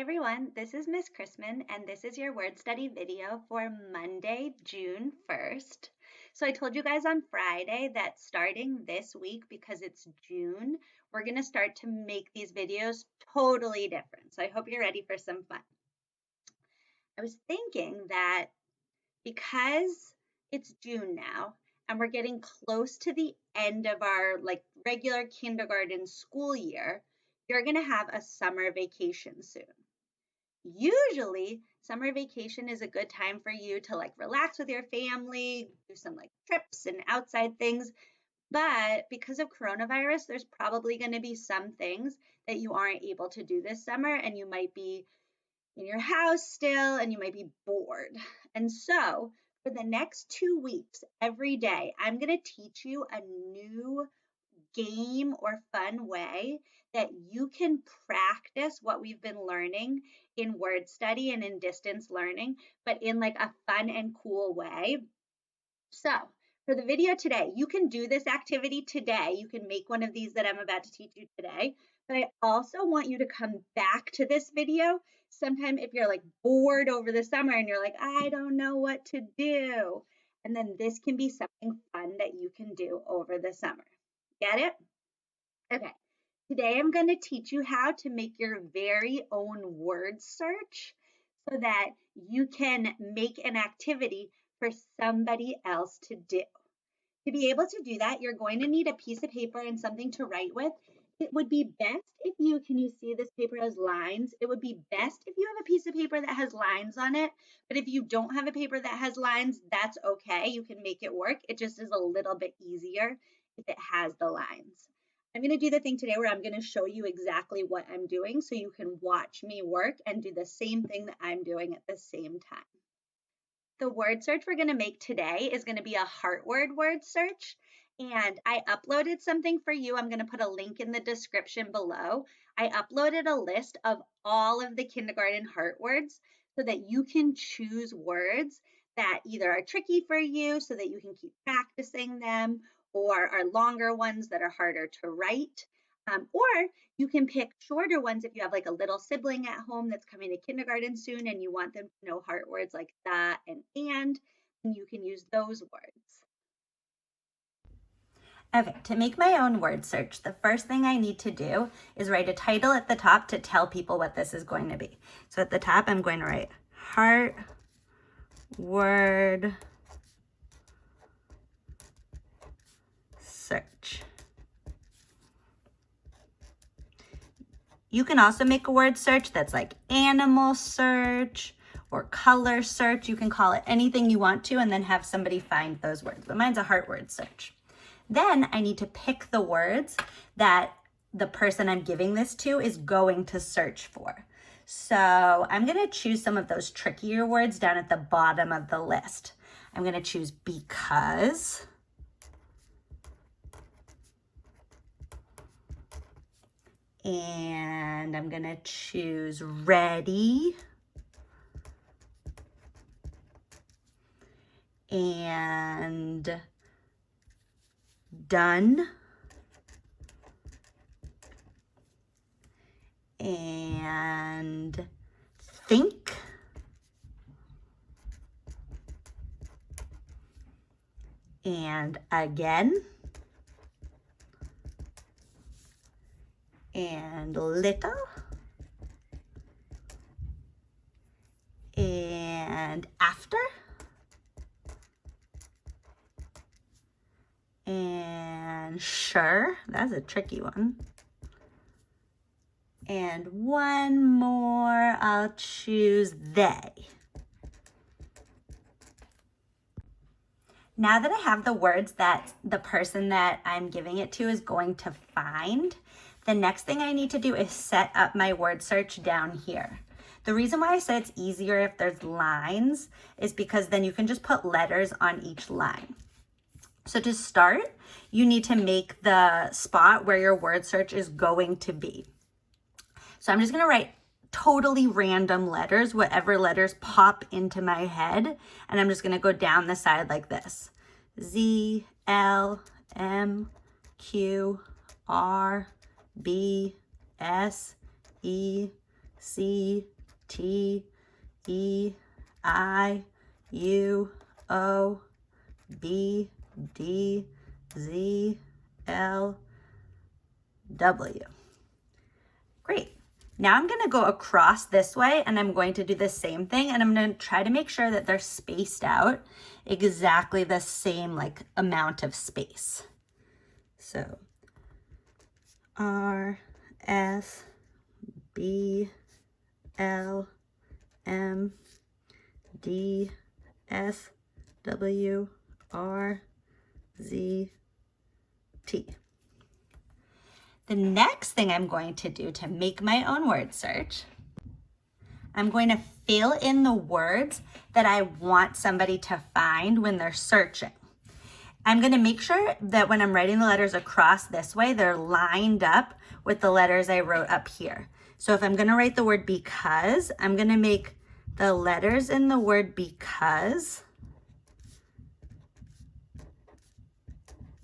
everyone, this is Miss Chrisman and this is your word study video for Monday, June 1st. So I told you guys on Friday that starting this week, because it's June, we're going to start to make these videos totally different. So I hope you're ready for some fun. I was thinking that because it's June now and we're getting close to the end of our regular kindergarten school year, you're going to have a summer vacation soon. Usually summer vacation is a good time for you to relax with your family, do some trips and outside things. But because of coronavirus, there's probably going to be some things that you aren't able to do this summer, and you might be in your house still and you might be bored. And so for the next 2 weeks, every day, I'm going to teach you a new game or fun way that you can practice what we've been learning in word study and in distance learning, but in a fun and cool way. So for the video today, you can do this activity today. You can make one of these that I'm about to teach you today, but I also want you to come back to this video sometime if you're bored over the summer and you're I don't know what to do. And then this can be something fun that you can do over the summer. Get it? Okay. Today I'm going to teach you how to make your very own word search so that you can make an activity for somebody else to do. To be able to do that, you're going to need a piece of paper and something to write with. It would be best if can you see this paper has lines? It would be best if you have a piece of paper that has lines on it. But if you don't have a paper that has lines, that's okay. You can make it work. It just is a little bit easier if it has the lines. I'm going to do the thing today where I'm going to show you exactly what I'm doing so you can watch me work and do the same thing that I'm doing at the same time. The word search we're going to make today is going to be a heartword word search. And I uploaded something for you. I'm going to put a link in the description below. I uploaded a list of all of the kindergarten heartwords so that you can choose words that either are tricky for you so that you can keep practicing them, or are longer ones that are harder to write. Or you can pick shorter ones if you have a little sibling at home that's coming to kindergarten soon and you want them to know heart words like that and you can use those words. Okay, to make my own word search, the first thing I need to do is write a title at the top to tell people what this is going to be. So at the top, I'm going to write heart word search. You can also make a word search that's like animal search or color search. You can call it anything you want to and then have somebody find those words. But mine's a heart word search. Then I need to pick the words that the person I'm giving this to is going to search for. So I'm going to choose some of those trickier words down at the bottom of the list. I'm going to choose because, and I'm going to choose ready, and done, and think, and again, and little, and after, and sure. That's a tricky one. And one more, I'll choose they. Now that I have the words that the person that I'm giving it to is going to find, the next thing I need to do is set up my word search down here. The reason why I say it's easier if there's lines is because then you can just put letters on each line. So to start, you need to make the spot where your word search is going to be. So I'm just going to write totally random letters, whatever letters pop into my head. And I'm just going to go down the side like this. Z, L, M, Q, R, B, S, E, C, T, E, I, U, O, B, D, Z, L, W. Great. Now I'm going to go across this way and I'm going to do the same thing, and I'm going to try to make sure that they're spaced out exactly the same amount of space. So R, S, B, L, M, D, S, W, R, Z, T. The next thing I'm going to do to make my own word search, I'm going to fill in the words that I want somebody to find when they're searching. I'm going to make sure that when I'm writing the letters across this way, they're lined up with the letters I wrote up here. So if I'm going to write the word because, I'm going to make the letters in the word because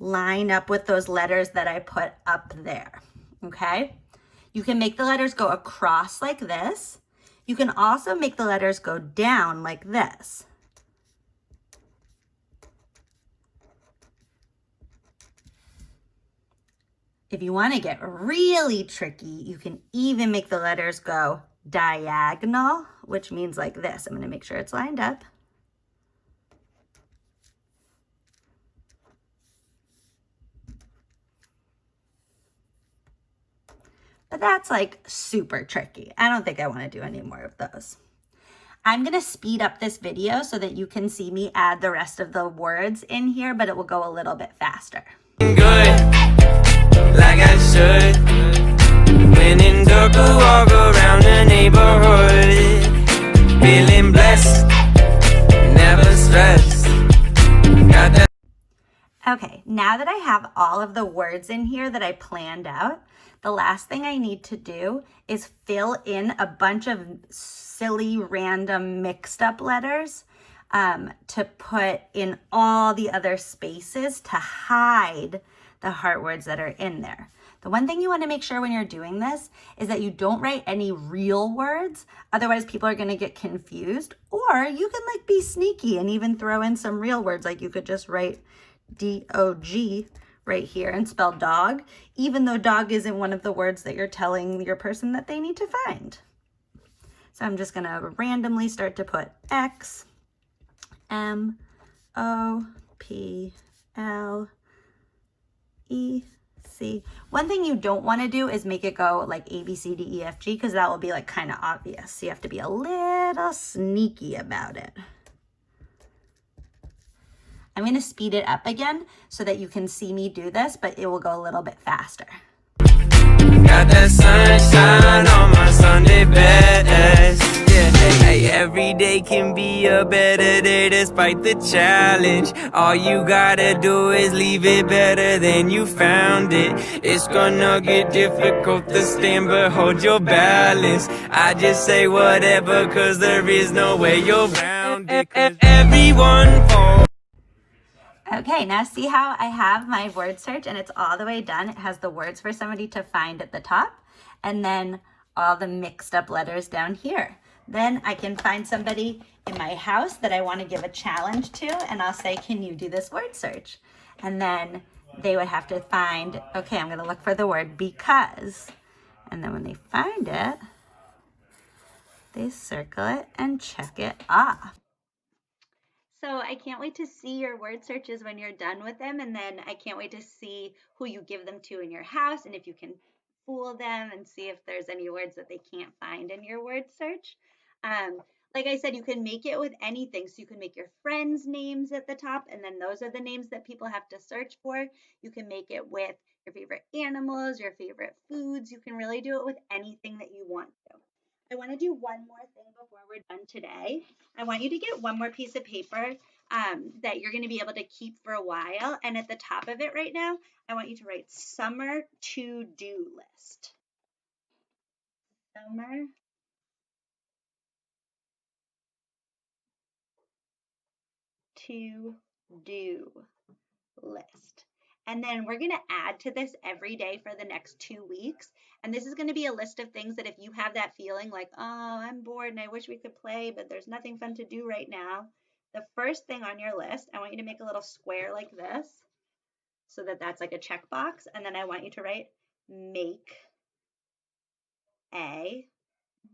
line up with those letters that I put up there, okay? You can make the letters go across like this. You can also make the letters go down like this. If you want to get really tricky, you can even make the letters go diagonal, which means like this. I'm going to make sure it's lined up. But that's super tricky. I don't think I want to do any more of those. I'm going to speed up this video so that you can see me add the rest of the words in here, but it will go a little bit faster. Good, like I should. When in dark, walk around the neighborhood. Feeling blessed, never stressed. Got that. Okay, now that I have all of the words in here that I planned out, the last thing I need to do is fill in a bunch of silly, random, mixed up letters to put in all the other spaces to hide the heart words that are in there. The one thing you want to make sure when you're doing this is that you don't write any real words. Otherwise, people are going to get confused. Or you can be sneaky and even throw in some real words. Like you could just write D-O-G right here and spell dog, even though dog isn't one of the words that you're telling your person that they need to find. So I'm just going to randomly start to put X, M, O, P, L, E, C. One thing you don't want to do is make it go like A, B, C, D, E, F, G, because that will be kind of obvious. So you have to be a little sneaky about it. I'm going to speed it up again so that you can see me do this, but it will go a little bit faster. Got that sunshine on my Sunday best. Yeah, hey, every day can be a better day despite the challenge. All you gotta do is leave it better than you found it. It's gonna get difficult to stand, but hold your balance. I just say whatever, cause there is no way you're around it. Everyone falls. Okay, now see how I have my word search and it's all the way done. It has the words for somebody to find at the top and then all the mixed up letters down here. Then I can find somebody in my house that I want to give a challenge to, and I'll say, can you do this word search? And then they would have to find, okay, I'm going to look for the word because. And then when they find it, they circle it and check it off. So I can't wait to see your word searches when you're done with them. And then I can't wait to see who you give them to in your house and if you can fool them and see if there's any words that they can't find in your word search. Like I said, you can make it with anything. So you can make your friends' names at the top, and then those are the names that people have to search for. You can make it with your favorite animals, your favorite foods. You can really do it with anything that you want to. I want to do one more thing before we're done today. I want you to get one more piece of paper that you're going to be able to keep for a while. And at the top of it right now, I want you to write summer to-do list. Summer to-do list. And then we're going to add to this every day for the next 2 weeks. And this is going to be a list of things that if you have that feeling like, oh, I'm bored and I wish we could play, but there's nothing fun to do right now. The first thing on your list, I want you to make a little square like this so that that's like a checkbox. And then I want you to write make a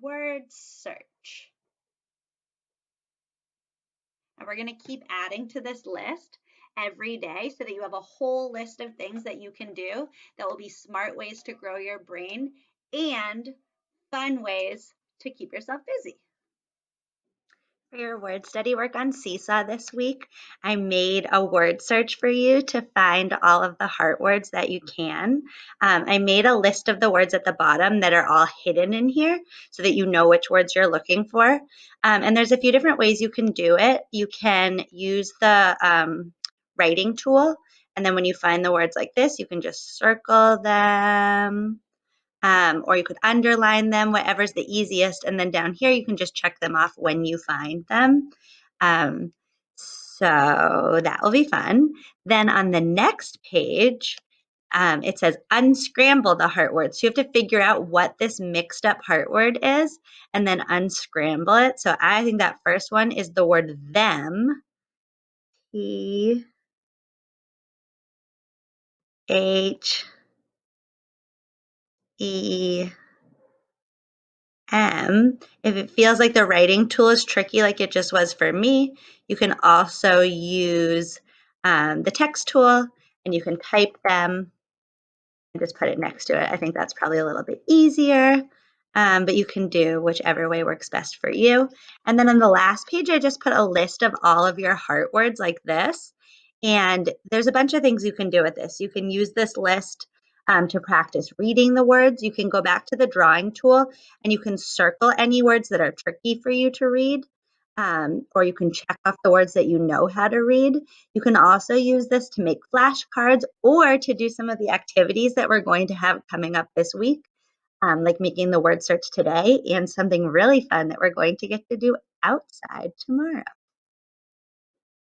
word search. And we're going to keep adding to this list every day so that you have a whole list of things that you can do that will be smart ways to grow your brain and fun ways to keep yourself busy. For your word study work on Seesaw this week, I made a word search for you to find all of the heart words that you can. I made a list of the words at the bottom that are all hidden in here so that you know which words you're looking for. And there's a few different ways you can do it. You can use the writing tool, and then when you find the words like this, you can just circle them. Or you could underline them, whatever's the easiest. And then down here, you can just check them off when you find them. So that will be fun. Then on the next page, it says unscramble the heart word. So you have to figure out what this mixed up heart word is and then unscramble it. So I think that first one is the word them. THE If it feels like the writing tool is tricky like it just was for me, you can also use the text tool and you can type them and just put it next to it. I think that's probably a little bit easier, but you can do whichever way works best for you. And then on the last page, I just put a list of all of your heart words like this. And there's a bunch of things you can do with this. You can use this list to practice reading the words. You can go back to the drawing tool and you can circle any words that are tricky for you to read. Or you can check off the words that you know how to read. You can also use this to make flashcards or to do some of the activities that we're going to have coming up this week, like making the word search today and something really fun that we're going to get to do outside tomorrow.